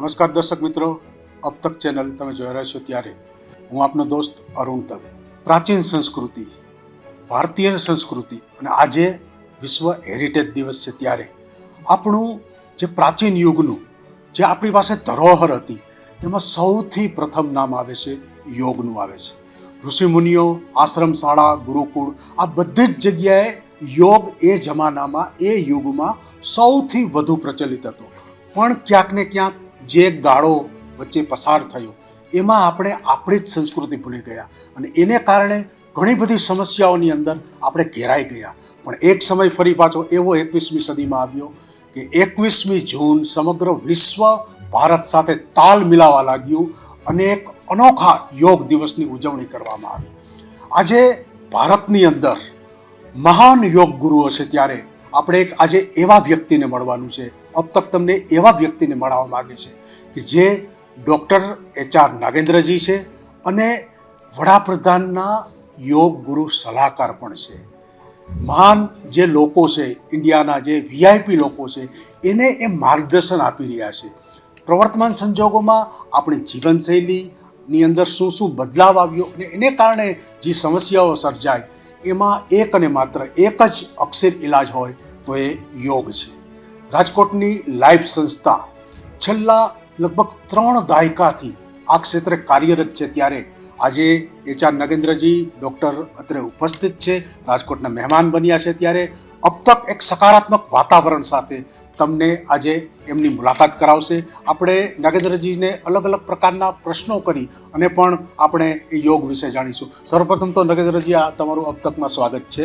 નમસ્કાર દર્શક મિત્રો, અબ તક ચેનલ તમે જોઈ રહ્યા છો ત્યારે હું આપનો દોસ્ત અરુણ દવે. પ્રાચીન સંસ્કૃતિ, ભારતીય સંસ્કૃતિ અને આજે વિશ્વ હેરિટેજ દિવસ છે ત્યારે આપણું જે પ્રાચીન યુગનું જે આપણી પાસે ધરોહર હતી એમાં સૌથી પ્રથમ નામ આવે છે યોગનું આવે છે. ઋષિમુનિઓ, આશ્રમ શાળા, ગુરુકુળ આ બધી જ જગ્યાએ યોગ એ જમાનામાં એ યુગમાં સૌથી વધુ પ્રચલિત હતો. પણ ક્યાંક ને ક્યાંક જે ગાળો વચ્ચે પસાર થયો એમાં આપણે આપણી જ સંસ્કૃતિ ભૂલી ગયા અને એને કારણે ઘણી બધી સમસ્યાઓની અંદર આપણે ઘેરાઈ ગયા. પણ એક સમય ફરી પાછો એવો 21મી સદીમાં આવ્યો કે 21મી જૂન સમગ્ર વિશ્વ ભારત સાથે તાલ મિલાવા લાગ્યું અને એક અનોખા યોગ દિવસની ઉજવણી કરવામાં આવી. આજે ભારતની અંદર મહાન યોગ ગુરુઓ છે ત્યારે આપણે એક આજે એવા વ્યક્તિને મળવાનું છે. અબ તક તમને એવા વ્યક્તિને મળવા માગે છે કે જે ડૉક્ટર HR નાગેન્દ્રજી છે અને વડાપ્રધાનના યોગ ગુરુ સલાહકાર પણ છે. મહાન જે લોકો છે, ઇન્ડિયાના જે VIP લોકો છે એને એ માર્ગદર્શન આપી રહ્યા છે. પ્રવર્તમાન સંજોગોમાં આપણી જીવનશૈલીની અંદર શું શું બદલાવ આવ્યો અને એને કારણે જે સમસ્યાઓ સર્જાય એમાં એક અને માત્ર એક જ અક્ષર ઇલાજ હોય તો એ યોગ છે. રાજકોટની લાઈફ સંસ્થા છેલ્લા લગભગ 3 દાયકાથી આ ક્ષેત્રે કાર્યરત છે ત્યારે આજે HR નાગેન્દ્રજી ડૉક્ટર અત્રે ઉપસ્થિત છે, રાજકોટના મહેમાન બન્યા છે ત્યારે અબ તક એક સકારાત્મક વાતાવરણ સાથે તમને આજે એમની મુલાકાત કરાવશે. આપણે નાગેન્દ્રજીને અલગ અલગ પ્રકારના પ્રશ્નો કરી અને પણ આપણે એ યોગ વિશે જાણીશું. સર્વપ્રથમ તો નાગેન્દ્રજી આ તમારું અબ તકમાં સ્વાગત છે.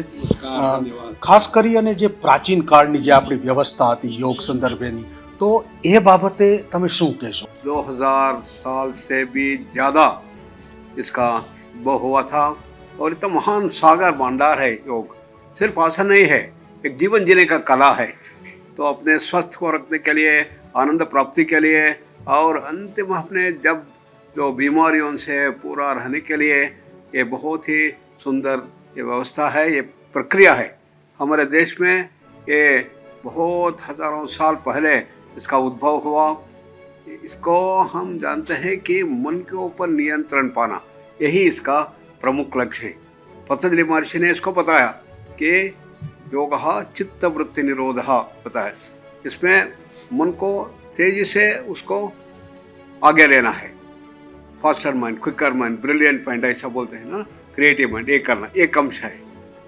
ખાસ કરી અને જે પ્રાચીન કાળની જે આપણી વ્યવસ્થા હતી યોગ સંદર્ભેની, તો એ બાબતે તમે શું કહેશો? 2000 साल से भी ज़्यादा इसका वो हुआ था और इतना महान सागर भंडार है योग. सिर्फ आसन नहीं है, एक जीवन जीने का कला है. तो अपने स्वस्थ को रखने के लिए, आनंद प्राप्ति के लिए और अंतिम अपने जब जो बीमारियों से पूरा रहने के लिए ये बहुत ही सुंदर ये व्यवस्था है, ये प्रक्रिया है. हमारे देश में ये बहुत हजारों साल पहले इसका उद्भव हुआ. इसको हम जानते हैं कि मन के ऊपर नियंत्रण पाना यही इसका प्रमुख लक्ष्य है. पतंजलि महर्षि ने इसको बताया कि योग चित्त वृत्ति निरोध बताया. इसमें मन को तेजी से उसको आगे लेना है. Faster mind, quicker mind, brilliant mind ऐसा बोलते हैं ना, क्रिएटिव माइंड ये करना एक अंश है.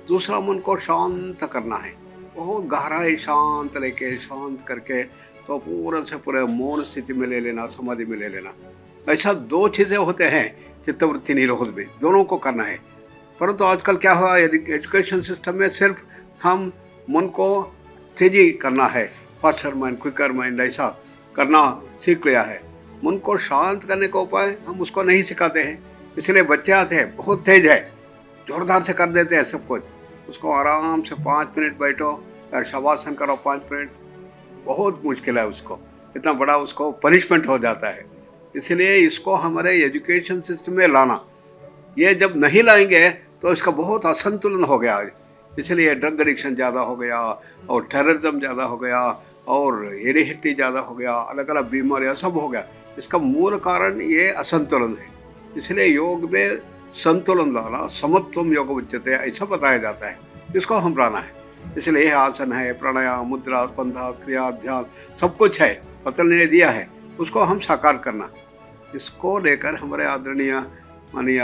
दूसरा मन को शांत करना है, बहुत गहराई शांत लेके शांत करके तो पूरा से पूरे मौन स्थिति में ले लेना, समाधि में ले लेना. ऐसा 2 चीज़ें होते हैं चित्तवृत्ति निरोध में, दोनों को करना है. परंतु आजकल क्या हुआ, यदि एजुकेशन सिस्टम में सिर्फ हम मन को तेजी करना है, फास्टर माइंड, क्विकर माइंड ऐसा करना सीख लिया है. मन को शांत करने का उपाय हम उसको नहीं सिखाते हैं. इसलिए बच्चे आते हैं बहुत तेज है, जोरदार से कर देते हैं सब कुछ. उसको आराम से 5 मिनट बैठो या शवासन करो 5 मिनट, बहुत मुश्किल है उसको. इतना बड़ा उसको पनिशमेंट हो जाता है. इसलिए इसको हमारे एजुकेशन सिस्टम में लाना, ये जब नहीं लाएंगे तो इसका बहुत असंतुलन हो गया. इसलिए ड्रग एडिक्शन ज़्यादा हो गया और टेररिज्म ज़्यादा हो गया और एडिहिटी ज़्यादा हो गया, अलग अलग बीमारियाँ सब हो गया. इसका मूल कारण ये असंतुलन है. इसलिए योग में संतुलन लाना, समत्वम योग उच्यते ऐसा बताया जाता है. इसको हम लाना है. इसलिए यह आसन है, प्राणायाम, मुद्रा, पंथा, क्रिया, ध्यान सब कुछ है, पतंजलि ने दिया है, उसको हम साकार करना. इसको लेकर हमारे आदरणीय माननीय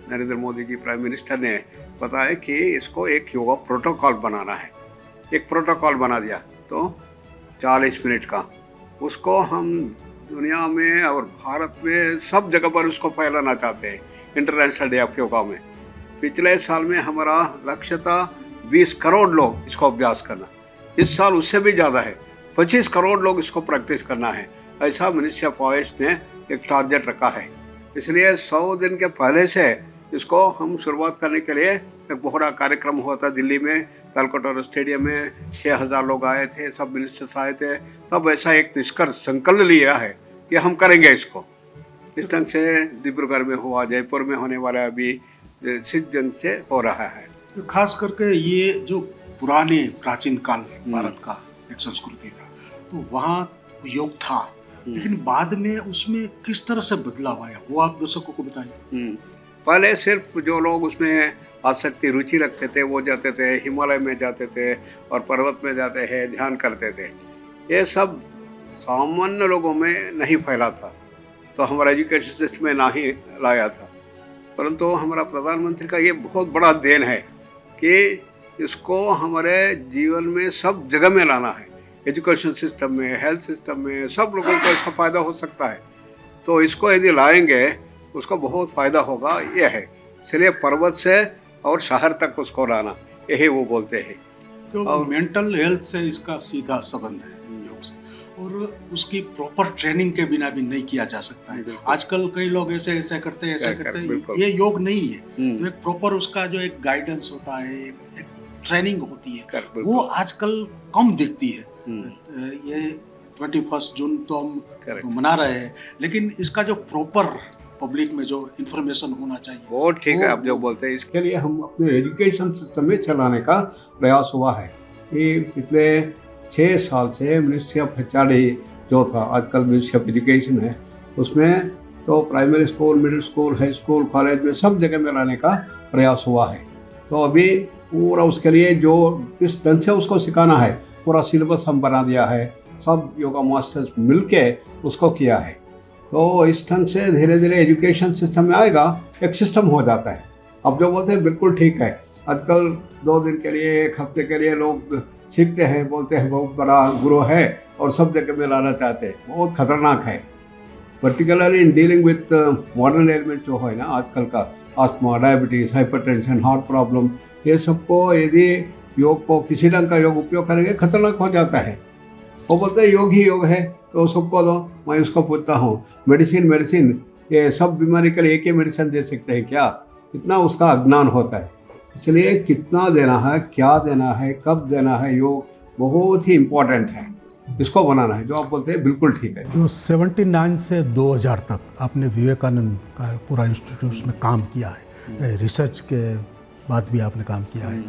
नरेंद्र मोदी जी प्राइम मिनिस्टर ने बताया कि इसको एक योगा प्रोटोकॉल बनाना है. एक प्रोटोकॉल बना दिया तो 40 मिनट का, उसको हम दुनिया में और भारत में सब जगह पर उसको फैलाना चाहते हैं. इंटरनेशनल डे ऑफ योगा में पिछले साल में हमारा लक्ष्य था 20 करोड़ लोग इसको अभ्यास करना. इस साल उससे भी ज़्यादा है, 25 करोड़ लोग इसको प्रैक्टिस करना है. ऐसा मिनिस्ट्री ऑफ आयुष ने एक टारगेट रखा है. इसलिए 100 दिन के पहले से इसको हम शुरुआत करने के लिए एक बहुत बड़ा कार्यक्रम हुआ था दिल्ली में, तालकटोरा स्टेडियम में 6000 लोग आए थे, सब मिनिस्टर्स आए थे. सब ऐसा एक निष्कर्ष संकल्प लिया है कि हम करेंगे इसको. इस ढंग से डिब्रूगढ़ में हुआ, जयपुर में होने वाला अभी सिद्धगंज से हो रहा है. खास करके ये जो पुराने प्राचीन काल भारत का एक संस्कृति था तो वहाँ योग था लेकिन बाद में उसमें किस तरह से बदलाव आया वो आप दर्शकों को बताइए। पहले सिर्फ जो लोग उसमें आसक्ति रुचि रखते थे वो जाते थे, हिमालय में जाते थे और पर्वत में जाते हैं, ध्यान करते थे। ये सब सामान्य लोगों में नहीं फैला था, तो हमारा एजुकेशन सिस्टम में ना ही लाया था। परंतु हमारा प्रधानमंत्री का ये बहुत बड़ा देन है कि इसको हमारे जीवन में सब जगह में लाना है। एजुकेशन सिस्टम में, हेल्थ सिस्टम में, सब लोगों को इसका फ़ायदा हो सकता है। तो इसको यदि लाएंगे उसको बहुत फ़ायदा होगा, ये है। इसलिए पर्वत से और शहर तक उसको लाना, यही वो बोलते हैं। तो मेंटल हेल्थ से इसका सीधा संबंध है योग से, और उसकी प्रॉपर ट्रेनिंग के बिना भी नहीं किया जा सकता है। आजकल कई लोग ऐसे ऐसे करते हैं, ये योग नहीं है। तो एक प्रॉपर उसका जो एक गाइडेंस होता है, एक ट्रेनिंग होती है, वो आजकल कम दिखती है। ये 21 जून तो हम मना रहे हैं, लेकिन इसका जो प्रॉपर पब्लिक में जो इन्फॉर्मेशन होना चाहिए वो ठीक है। आप जो बोलते हैं इसके लिए हम अपने एजुकेशन सिस्टम में चलाने का प्रयास हुआ है। ये पिछले 6 साल से मिनिस्ट्री ऑफ एचआरडी जो था, आजकल मिनिस्ट्री ऑफ एजुकेशन है, उसमें तो primary school, middle school, high school, college में सब जगह में लाने का प्रयास हुआ है। तो अभी पूरा उसके लिए जो किस ढंग से उसको सिखाना है, पूरा सिलेबस हम बना दिया है, सब योगा मास्टर्स मिलके उसको किया है। तो इस ढंग से धीरे धीरे एजुकेशन सिस्टम में आएगा, एक सिस्टम हो जाता है। अब जो बोलते हैं बिल्कुल ठीक है। आजकल 2 दिन के लिए, 1 हफ्ते के लिए लोग सीखते हैं, बोलते हैं बहुत बड़ा गुरु है और सब जगह में लाना चाहते हैं। बहुत खतरनाक है, particularly in dealing with modern element जो है ना आजकल का, asthma, diabetes, hypertension, heart problem, ये सबको यदि योग को किसी ढंग का योग उपयोग करेंगे खतरनाक हो जाता है। वो बोलते हैं योग ही योग है, तो सबको दो। मैं उसको पूछता हूँ, मेडिसिन ये सब बीमारी के लिए एक ही मेडिसिन दे सकते हैं क्या? इतना उसका अज्ञान होता है। इसलिए कितना देना है, क्या देना है, कब देना है, योग बहुत ही इम्पोर्टेंट है। इसको बनाना है, जो आप बोलते हैं बिल्कुल ठीक है। जो 79 से 2000 तक आपने विवेकानंद का पूरा इंस्टीट्यूट में काम किया है, रिसर्च के बाद भी आपने काम किया है,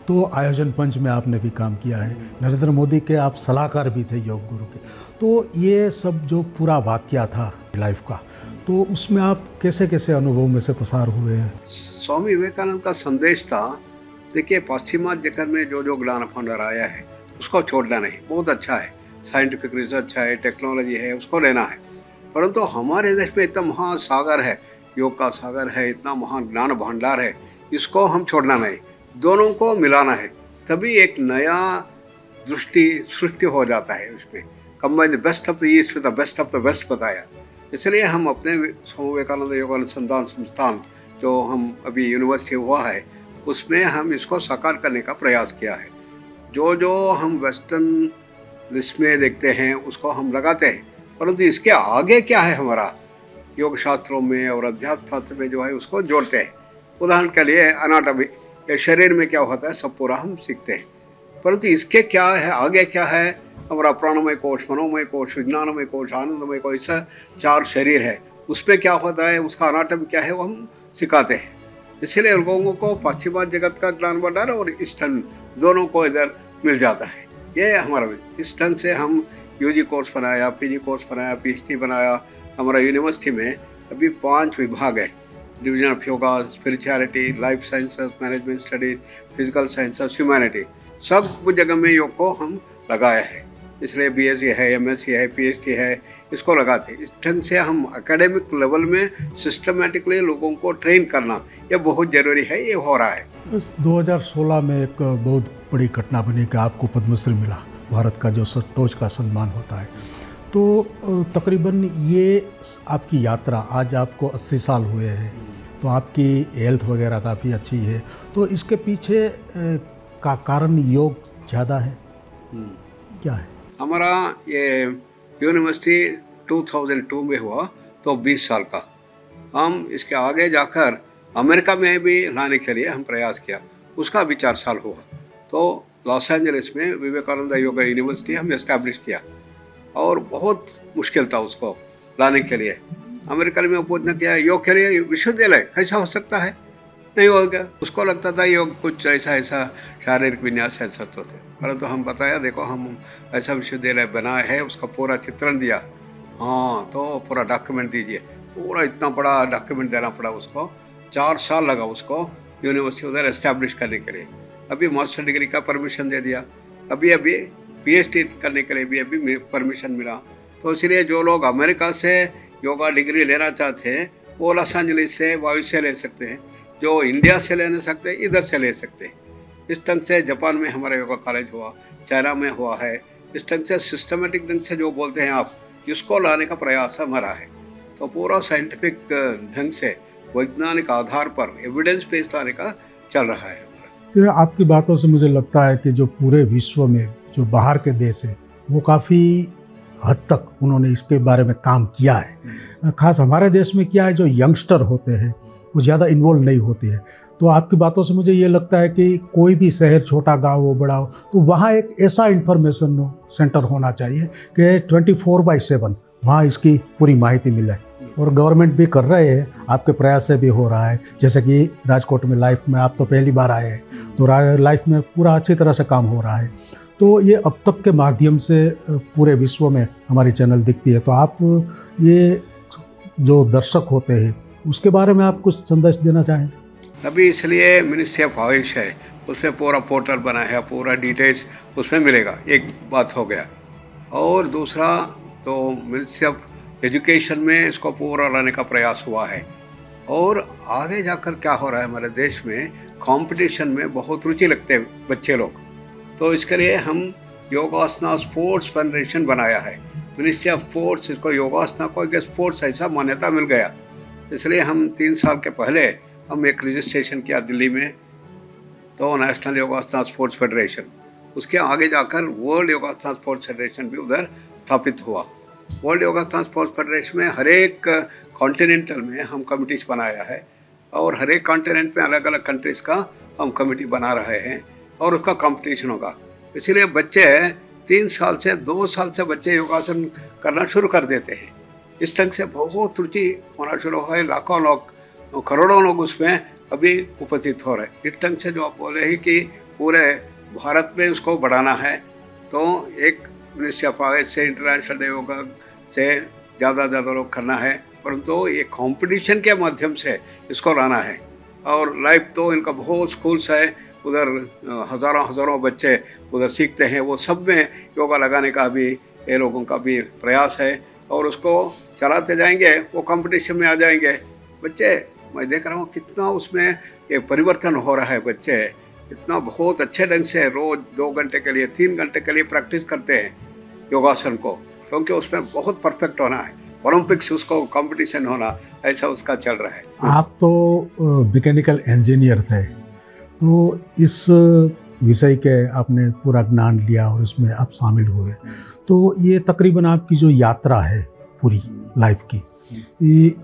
तो आयोजन पंच में आपने भी काम किया है, नरेंद्र मोदी के आप सलाहकार भी थे योग गुरु के। तो ये सब जो पूरा वाकया था लाइफ का, तो उसमें आप कैसे कैसे अनुभव में से पसार हुए हैं? स्वामी विवेकानंद का संदेश था, देखिए पाश्चिमात्य जगत में जो जो ज्ञान भंडार आया है उसको छोड़ना नहीं। बहुत अच्छा है, साइंटिफिक रिसर्च है, टेक्नोलॉजी है, उसको लेना है। परंतु हमारे देश में इतना महासागर है, योग का सागर है, इतना महान ज्ञान भंडार है, इसको हम छोड़ना नहीं, दोनों को मिलाना है। तभी एक नया सृष्टि हो जाता है। उसमें combine the best of the east with the best of the west बताया। इसलिए हम अपने स्वामी विवेकानंद योग अनुसंधान संस्थान जो हम अभी यूनिवर्सिटी हुआ है, उसमें हम इसको साकार करने का प्रयास किया है। जो जो हम वेस्टर्न लिस्ट में देखते हैं उसको हम लगाते हैं, परंतु इसके आगे क्या है हमारा योग शास्त्रों में और अध्यात्म शास्त्र में जो है उसको जोड़ते हैं। उदाहरण के लिए अनाटॉमी, ये शरीर में क्या होता है सब पूरा हम सीखते हैं, परंतु इसके क्या है, आगे क्या है, हमारा प्राणमय कोश, मनोमय कोश, विज्ञानमय कोश, आनंदमय कोश, ऐसा 4 शरीर है, उसमें क्या होता है, उसका अनाटॉमी क्या है, वो हम सिखाते हैं। इसलिए लोगों को पाश्चिमात्य जगत का ज्ञान भंडार और ईस्टर्न दोनों को इधर मिल जाता है। ये हमारा इस ढंग से हम यूजी कोर्स बनाया, पीजी कोर्स बनाया, पीएचडी बनाया। हमारा यूनिवर्सिटी में अभी 5 विभाग है, division of yoga, spirituality, life sciences, management studies, physical sciences, humanity, सब जगह में योग को हम लगाया है। इसलिए बीएससी है, एमएससी है, पीएचडी है, इसको लगाते हैं। इस ढंग से हम एकेडमिक लेवल में सिस्टमेटिकली लोगों को ट्रेन करना ये बहुत ज़रूरी है, ये हो रहा है। 2016 में एक बहुत बड़ी घटना बनी कि आपको पद्मश्री मिला, भारत का जो टॉर्च का सम्मान होता है। तो तकरीबन ये आपकी यात्रा, आज आपको 80 साल हुए हैं, तो आपकी हेल्थ वगैरह काफ़ी अच्छी है, तो इसके पीछे का कारण योग ज़्यादा है, क्या है? हमारा ये यूनिवर्सिटी 2002 में हुआ, तो 20 साल का। हम इसके आगे जाकर अमेरिका में भी लाने के लिए हम प्रयास किया, उसका भी 4 साल हुआ। तो लॉस एंजलिस में विवेकानंद योगा यूनिवर्सिटी हम इस्टेब्लिश किया, और बहुत मुश्किल था उसको लाने के लिए। अमेरिका में पूछना किया, योग के लिए विश्वविद्यालय कैसा हो सकता है, नहीं हो गया। उसको लगता था योग कुछ ऐसा शारीरिक विन्यास ऐसा होते, परंतु हम बताया देखो हम ऐसा विश्वविद्यालय बनाया है, उसका पूरा चित्रण दिया, हाँ, तो पूरा डॉक्यूमेंट दीजिए। पूरा इतना बड़ा डॉक्यूमेंट देना पड़ा उसको, 4 साल लगा उसको यूनिवर्सिटी उधर एस्टैब्लिश करने के लिए। अभी मास्टर डिग्री का परमिशन दे दिया, अभी अभी पीएचडी करने के लिए भी अभी परमिशन मिला। तो इसलिए जो लोग अमेरिका से योगा डिग्री लेना चाहते हैं वो लॉस एंजलिस से, वायु से ले सकते हैं। जो इंडिया से ले नहीं सकते इधर से ले सकते हैं। इस ढंग से जापान में हमारा योगा कॉलेज हुआ, चाइना में हुआ है। इस ढंग से सिस्टमेटिक ढंग से जो बोलते हैं आप, इसको लाने का प्रयास हमारा है। तो पूरा साइंटिफिक ढंग से वैज्ञानिक आधार पर एविडेंस बेस्ड लाने का चल रहा है हमारा। तो आपकी बातों से मुझे लगता है कि जो पूरे विश्व में जो बाहर के देश है वो काफ़ी हद तक उन्होंने इसके बारे में काम किया है। खास हमारे देश में क्या है, जो यंगस्टर होते हैं वो ज़्यादा इन्वॉल्व नहीं होते हैं। तो आपकी बातों से मुझे ये लगता है कि कोई भी शहर, छोटा गांव हो बड़ा हो, तो वहाँ एक ऐसा इंफॉर्मेशन सेंटर होना चाहिए कि 24/7 वहाँ इसकी पूरी माहिती मिले। और गवर्नमेंट भी कर रहे हैं, आपके प्रयास से भी हो रहा है। जैसे कि राजकोट में लाइफ में आप तो पहली बार आए हैं, तो लाइफ में पूरा अच्छी तरह से काम हो रहा है। तो ये अब तक के माध्यम से पूरे विश्व में हमारी चैनल दिखती है। तो आप ये जो दर्शक होते हैं उसके बारे में आप कुछ संदेश देना चाहें? अभी इसलिए मिनिस्ट्री ऑफ आयुष है, उसमें पूरा पोर्टल बना है, पूरा डिटेल्स उसमें मिलेगा। एक बात हो गया। और दूसरा तो मिनिस्ट्री ऑफ एजुकेशन में इसको पूरा लाने का प्रयास हुआ है। और आगे जाकर क्या हो रहा है हमारे देश में, कंपटीशन में बहुत रुचि लगते हैं बच्चे लोग। तो इसके लिए हम योगासना स्पोर्ट्स फेडरेशन बनाया है। मिनिस्ट्री ऑफ स्पोर्ट्स, इसको योगासना को एक स्पोर्ट्स ऐसा मान्यता मिल गया। इसलिए हम 3 साल के पहले हम एक रजिस्ट्रेशन किया दिल्ली में, तो नेशनल योगासना स्पोर्ट्स फेडरेशन। उसके आगे जाकर वर्ल्ड योगासना स्पोर्ट्स फेडरेशन भी उधर स्थापित हुआ। वर्ल्ड योगासना स्पोर्ट्स फेडरेशन में हर एक कॉन्टिनेंटल में हम कमिटीज़ बनाया है, और हर एक कॉन्टिनेंट में अलग अलग कंट्रीज़ का हम कमिटी बना रहे हैं, और उसका कंपटीशन होगा। इसीलिए बच्चे 3 साल से 2 साल से बच्चे योगासन करना शुरू कर देते हैं। इस ढंग से बहुत रुचि होना शुरू हुआ है। लाखों लोग, करोड़ों लोग उसमें अभी उपस्थित हो रहे हैं। इस ढंग से जो आप बोल रहे हैं कि पूरे भारत में उसको बढ़ाना है, तो एक मिनिस्ट्री ऑफ आयुष से, इंटरनेशनल योगा से ज़्यादा लोग करना है, परंतु ये कंपटीशन के माध्यम से इसको लाना है। और लाइव तो इनका बहुत स्कूल्स है, उधर हज़ारों बच्चे उधर सीखते हैं। वो सब में योगा लगाने का भी ये लोगों का भी प्रयास है, और उसको चलाते जाएंगे, वो कंपटीशन में आ जाएंगे बच्चे। मैं देख रहा हूँ कितना उसमें ये परिवर्तन हो रहा है। बच्चे इतना बहुत अच्छे ढंग से रोज़ 2 घंटे के लिए, 3 घंटे के लिए प्रैक्टिस करते हैं योगासन को, क्योंकि उसमें बहुत परफेक्ट होना है। ओलंपिक्स उसको कंपटीशन होना, ऐसा उसका चल रहा है। आप तो मैकेनिकल इंजीनियर थे, तो इस विषय के आपने पूरा ज्ञान लिया और इसमें आप शामिल हुए। तो ये तकरीबन आपकी जो यात्रा है पूरी लाइफ की, ये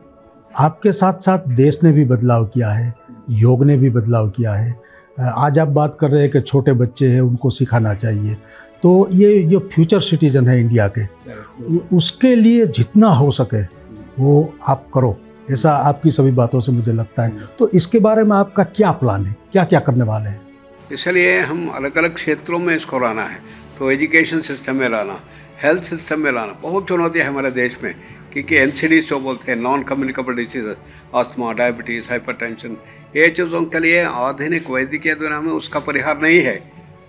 आपके साथ साथ देश ने भी बदलाव किया है, योग ने भी बदलाव किया है। आज आप बात कर रहे हैं कि छोटे बच्चे हैं उनको सिखाना चाहिए, तो ये जो फ्यूचर सिटीजन है इंडिया के, उसके लिए जितना हो सके वो आप करो, ऐसा आपकी सभी बातों से मुझे लगता है। तो इसके बारे में आपका क्या प्लान है, क्या क्या करने वाले हैं? इसलिए हम अलग अलग क्षेत्रों में इसको लाना है। तो एजुकेशन सिस्टम में लाना, हेल्थ सिस्टम में लाना, बहुत चुनौतियाँ है हमारे देश में, क्योंकि NCDs जो बोलते हैं, non communicable disease, asthma, diabetes, hypertension, ये चीज़ों के लिए आधुनिक वैद्यकीय दुनिया में उसका परिहार नहीं है।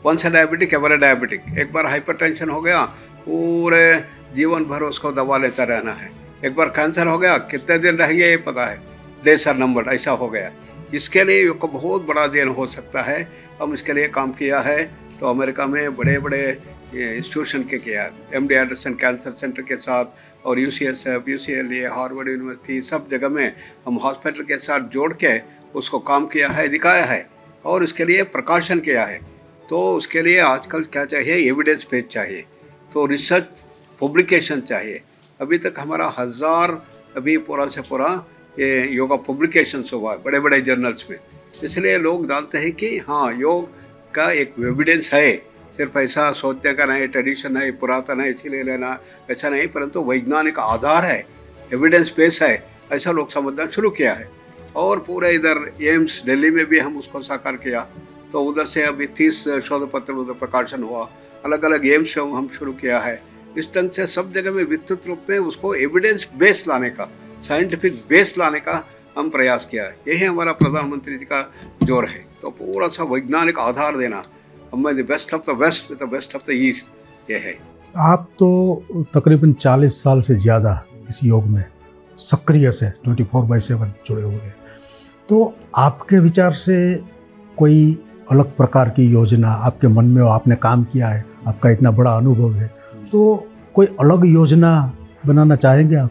Once a diabetic ever diabetic, एक बार हाइपरटेंशन हो गया पूरे जीवन भर उसको दवा लेता रहना है। एक बार कैंसर हो गया, कितने दिन रह गया ये पता है, डेज आर नंबर्ड, ऐसा हो गया। इसके लिए योग को बहुत बड़ा देन हो सकता है। हम इसके लिए काम किया है, तो अमेरिका में बड़े बड़े इंस्टीट्यूशन के किया, MD एंडरसन कैंसर सेंटर के साथ, और UCSF, UCLA, हार्वर्ड यूनिवर्सिटी, सब जगह में हम हॉस्पिटल के साथ जोड़ के उसको काम किया है, दिखाया है, और इसके लिए प्रकाशन किया है। तो उसके लिए आजकल क्या चाहिए, एविडेंस बेस्ड चाहिए, तो रिसर्च पब्लिकेशन चाहिए। अभी तक हमारा 1000 अभी पूरा से पूरा ये योगा पब्लिकेशंस हुआ है बड़े बड़े जर्नल्स में। इसलिए लोग जानते हैं कि हाँ, योग का एक एविडेंस है, सिर्फ ऐसा सोचने का नहीं, ट्रेडिशन है, पुरातन है इसीलिए लेना, ऐसा नहीं, परंतु वैज्ञानिक आधार है, एविडेंस बेस है, ऐसा लोग समझना शुरू किया है। और पूरे इधर एम्स दिल्ली में भी हम उसको साकार किया, तो उधर से अभी 30 शोध पत्र उधर प्रकाशन हुआ, अलग अलग एम्स हम शुरू किया है। इस ढंग से सब जगह में विस्तृत रूप में उसको एविडेंस बेस लाने का, साइंटिफिक बेस लाने का हम प्रयास किया है। यही हमारा प्रधानमंत्री जी का जोर है। तो पूरा सा वैज्ञानिक आधार देना, हमें the best of the west with the best of the east, ये है। आप तो तकरीबन 40 साल से ज़्यादा इस योग में सक्रिय से 24/7 जुड़े हुए हैं। तो आपके विचार से कोई अलग प्रकार की योजना आपके मन में हो, आपने काम किया है, आपका इतना बड़ा अनुभव है, तो कोई अलग योजना बनाना चाहेंगे आप?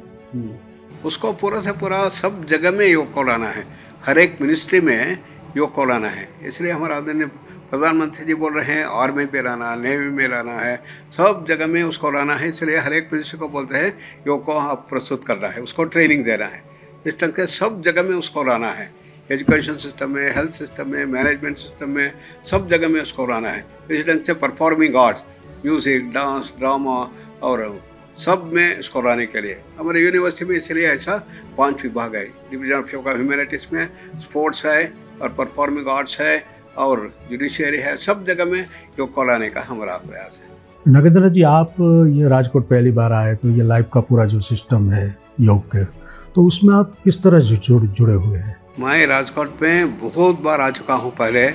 उसको पूरा से पूरा सब जगह में योग को लाना है, हर एक मिनिस्ट्री में योग को लाना है। इसलिए हमारा आदरणीय प्रधानमंत्री जी बोल रहे हैं आर्मी पे लाना, नेवी में लाना है, सब जगह में उसको लाना है। इसलिए हर एक मिनिस्ट्री को बोलते हैं योग को आप प्रस्तुत करना है, उसको ट्रेनिंग देना है। इस ढंग से सब जगह में उसको लाना है, एजुकेशन सिस्टम में, हेल्थ सिस्टम में, मैनेजमेंट सिस्टम में, सब जगह में उसको लाना है। इस ढंग से performing arts, music, dance, drama और सब में इसको लाने के लिए हमारे यूनिवर्सिटी में इसलिए ऐसा 5 विभाग है। डिवीजन ऑफ योगा ह्यूमैनिटीज़ में स्पोर्ट्स है और परफॉर्मिंग आर्ट्स है और जुडिशियरी है, सब जगह में योग को लाने का हमारा प्रयास है। नगेंद्र जी, आप ये राजकोट पहली बार आए, तो ये लाइफ का पूरा जो सिस्टम है योग के, तो उसमें आप किस तरह से जुड़े हुए हैं? मैं राजकोट में बहुत बार आ चुका हूँ पहले,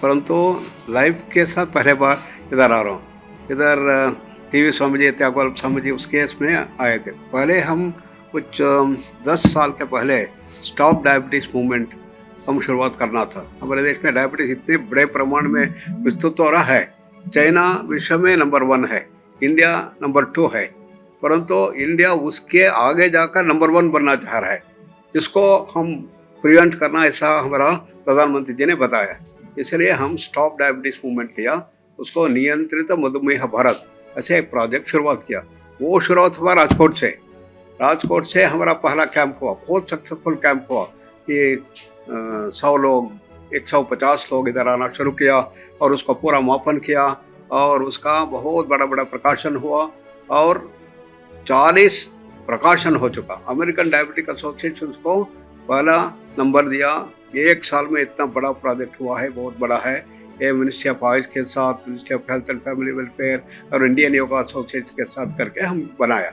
परंतु लाइफ के साथ पहले बार इधर आ रहा हूँ। इधर टीवी स्वामी जी, त्यागपाल स्वामी जी, उस केस में आए थे। पहले हम कुछ 10 साल के पहले स्टॉप डायबिटीज़ मूवमेंट हम शुरुआत करना था। हमारे देश में डायबिटीज़ इतने बड़े प्रमाण में विस्तृत हो रहा है। चाइना विश्व में नंबर 1 है, इंडिया नंबर 2 है, परंतु इंडिया उसके आगे जाकर नंबर 1 बनना चाह रहा है। इसको हम प्रिवेंट करना, ऐसा हमारा प्रधानमंत्री जी ने बताया। इसलिए हम स्टॉप डायबिटीज़ मूवमेंट किया, उसको नियंत्रित मधुमेह भारत ऐसे एक प्रोजेक्ट शुरुआत किया। वो शुरुआत हुआ राजकोट से। राजकोट से हमारा पहला कैंप हुआ, बहुत सक्सेसफुल कैंप हुआ कि 100 लोग, 150 लोग इधर आना शुरू किया और उसको पूरा मापन किया और उसका बहुत बड़ा बड़ा प्रकाशन हुआ और 40 प्रकाशन हो चुका। अमेरिकन डायबिटिक एसोसिएशन को पहला नंबर दिया। 1 साल में इतना बड़ा प्रोजेक्ट हुआ है, बहुत बड़ा है। ये मिनिस्ट्री ऑफ आयुष के साथ, ministry of health and family welfare और इंडियन योगा एसोसिएशन के साथ करके हम बनाया।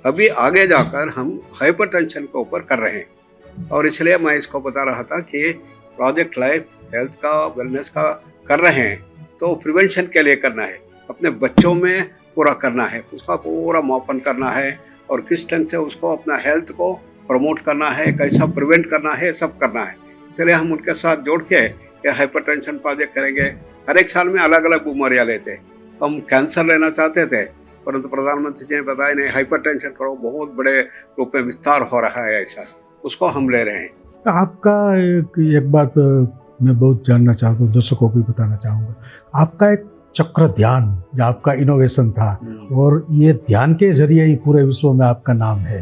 अभी आगे जाकर हम हाइपरटेंशन के ऊपर कर रहे हैं और इसलिए मैं इसको बता रहा था कि प्रोजेक्ट लाइफ हेल्थ का, वेलनेस का कर रहे हैं तो प्रिवेंशन के लिए करना है, अपने बच्चों में पूरा करना है, उसका पूरा मापन करना है और किस ढंग से उसको अपना हेल्थ को प्रमोट करना है, कैसा प्रिवेंट करना है, सब करना है। इसलिए हम उनके साथ जोड़ के ये हाइपरटेंशन प्रोजेक्ट करेंगे। हर एक साल में अलग अलग बीमारियाँ लेते। हम कैंसर लेना चाहते थे, परंतु प्रधानमंत्री जी ने बताया नहीं, हाइपरटेंशन करो, बहुत बड़े रूप में विस्तार हो रहा है, ऐसा उसको हम ले रहे हैं। आपका एक बात मैं बहुत जानना चाहता हूँ, दर्शकों को भी बताना चाहूँगा। आपका एक चक्र ध्यान जो आपका इनोवेशन था और ये ध्यान के जरिए ही पूरे विश्व में आपका नाम है,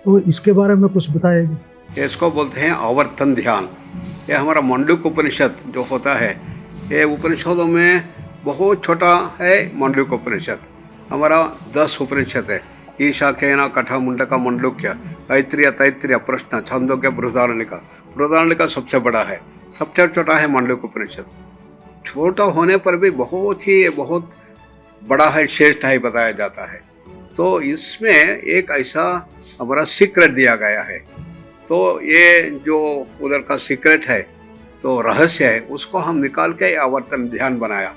तो इसके बारे में कुछ बताइए। इसको बोलते हैं आवर्तन ध्यान। ये हमारा मांडुक उपनिषद जो होता है, ये उपनिषदों में बहुत छोटा है। मांडुक उपनिषद हमारा 10 उपनिषद है। ईशा, केना, कठा, मुंडका, मंडूक्य, ऐत्रेय, तैत्तिरीय, प्रश्न, छांदोग्य, बृहदारण्यका। बृहदारण्यका सबसे बड़ा है, सबसे छोटा है मांडुक उपनिषद। छोटा होने पर भी बहुत बड़ा है, श्रेष्ठ है बताया जाता है। तो इसमें एक ऐसा हमारा सीक्रेट दिया गया है। तो ये जो उधर का सीक्रेट है, तो रहस्य है, उसको हम निकाल के आवर्तन ध्यान बनाया।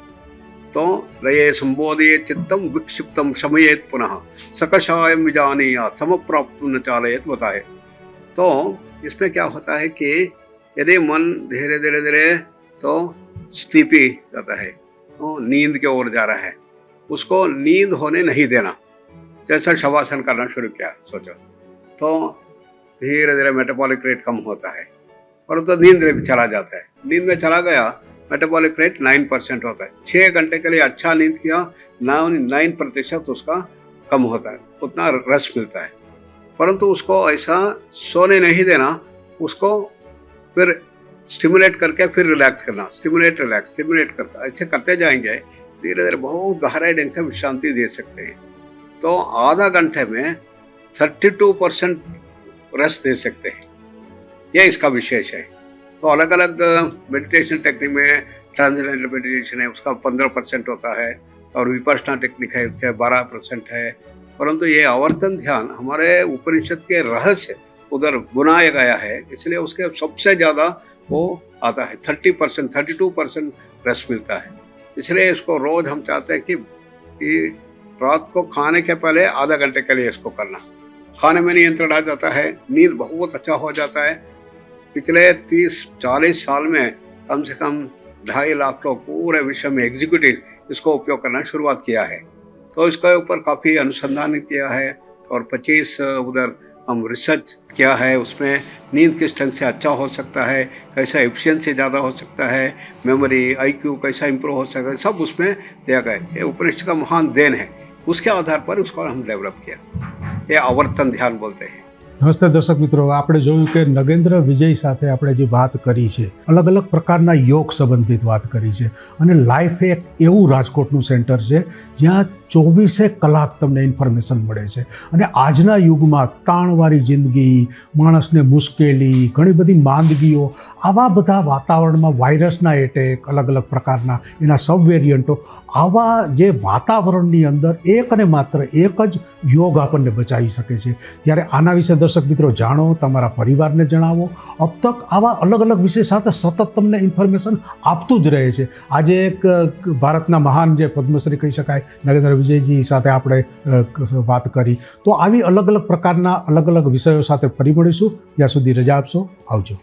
तो लये संबोधये चित्तम विक्षिप्तम शमयेत पुनः सकषायम विजानीयात् समप्राप्तुं न चालयेत बताए। तो इसमें क्या होता है कि यदि मन धीरे धीरे तो स्लीपी जाता है, तो नींद की ओर जा रहा है, उसको नींद होने नहीं देना। जैसा शवासन करना शुरू किया, सोचो तो धीरे धीरे मेटाबॉलिक रेट कम होता है, परंतु नींद में भी चला जाता है। नींद में चला गया, मेटाबॉलिक रेट 9% होता है। 6 घंटे के लिए अच्छा नींद किया, 9% उसका कम होता है, उतना रस मिलता है। परंतु उसको ऐसा सोने नहीं देना, उसको फिर स्टिमुलेट करके फिर रिलैक्स करना, स्टिमुलेट रिलैक्स, स्टिमुलेट करता, ऐसे करते जाएंगे धीरे धीरे बहुत गहराई ढंग से विश्रांति दे सकते हैं। तो आधा घंटे में 32% रेस्ट दे सकते हैं, यह इसका विशेष है। तो अलग अलग मेडिटेशन टेक्निक में ट्रांसेंडेंटल मेडिटेशन है, उसका 15% होता है, और विपश्यना टेक्निक है, उसका 12% है, परंतु ये आवर्तन ध्यान हमारे उपनिषद के रहस्य उधर बुनाया गया है, इसलिए उसके सबसे ज़्यादा वो आता है 30%, 32% रेस्ट मिलता है। इसलिए इसको रोज़ हम चाहते हैं कि रात को खाने के पहले आधा घंटे के लिए इसको करना। खाने में नियंत्रण आ जाता है, नींद बहुत अच्छा हो जाता है। पिछले 30-40 साल में कम से कम 2.5 लाख लोग पूरे विश्व में एग्जीक्यूटिव इसको उपयोग करना शुरुआत किया है। तो इसके ऊपर काफ़ी अनुसंधान किया है और 25 उधर हम रिसर्च किया है, उसमें नींद किस ढंग से अच्छा हो सकता है, कैसा एफिशिएंसी ज़्यादा हो सकता है, मेमोरी IQ कैसा इंप्रूव हो सकता है, सब उसमें दिया गया है। ये उपनिषद का महान देन है, उसके आधार पर उसको हम डेवलप किया। ये आवर्तन ध्यान बोलते हैं। નમસ્તે દર્શક મિત્રો, આપણે જોયું કે નગેન્દ્ર વિજય સાથે આપણે જે વાત કરી છે, અલગ અલગ પ્રકારના યોગ સંબંધિત વાત કરી છે અને લાઈફ એક એવું રાજકોટનું સેન્ટર છે જ્યાં 24 કલાક તમને ઇન્ફોર્મેશન મળે છે અને આજના યુગમાં તાણવાળી જિંદગી, માણસને મુશ્કેલી, ઘણી બધી માંદગીઓ, આવા બધા વાતાવરણમાં વાયરસના એટેક, અલગ અલગ પ્રકારના એના સબ વેરિયન્ટો, આવા જે વાતાવરણની અંદર એક અને માત્ર એક જ યોગ આપણને બચાવી શકે છે। ત્યારે આના વિશે દર્શક મિત્રો જાણો, તમારા પરિવારને જણાવો। अब तक આવા અલગ અલગ વિષય સાથે સતત તમને ઇન્ફોર્મેશન આપતું જ રહે છે। આજે એક ભારતના મહાન જે પદ્મશ્રી કહી શકાય નગેન્દ્ર વિજયજી સાથે આપણે વાત કરી। તો આવી અલગ અલગ પ્રકારના અલગ અલગ વિષયો સાથે ફરી મળીશું। ત્યાં સુધી રજા આપશો, આવજો।